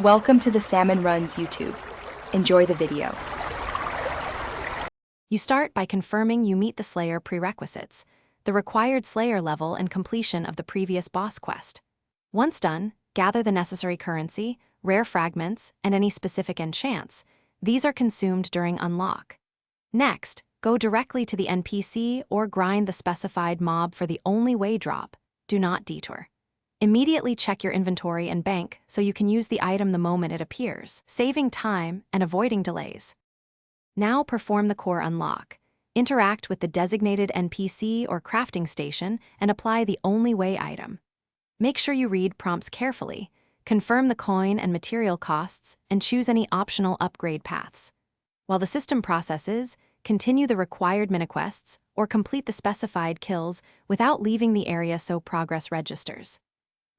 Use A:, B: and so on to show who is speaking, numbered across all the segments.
A: Welcome to the Salmon Runs YouTube. Enjoy the video.
B: You start by confirming you meet the Slayer prerequisites, the required Slayer level and completion of the previous boss quest. Once done, gather the necessary currency, rare fragments, and any specific enchants. These are consumed during unlock. Next, go directly to the NPC or grind the specified mob for the only way drop. Do not detour. Immediately check your inventory and bank so you can use the item the moment it appears, saving time and avoiding delays. Now perform the core unlock. Interact with the designated NPC or crafting station and apply the only way item. Make sure you read prompts carefully, confirm the coin and material costs, and choose any optional upgrade paths. While the system processes, continue the required mini-quests or complete the specified kills without leaving the area so progress registers.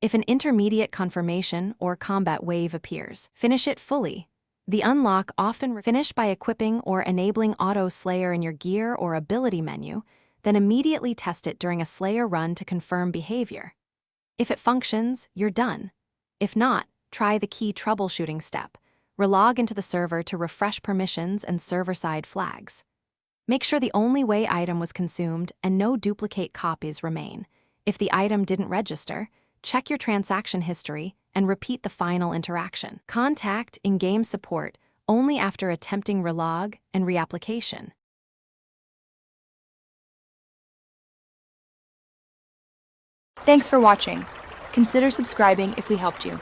B: If an intermediate confirmation or combat wave appears, finish it fully. The unlock often finish by equipping or enabling Auto Slayer in your gear or ability menu, then immediately test it during a Slayer run to confirm behavior. If it functions, you're done. If not, try the key troubleshooting step. Relog into the server to refresh permissions and server-side flags. Make sure the only way item was consumed and no duplicate copies remain. If the item didn't register, check your transaction history and repeat the final interaction. Contact in-game support only after attempting relog and reapplication.
A: Thanks for watching. Consider subscribing if we helped you.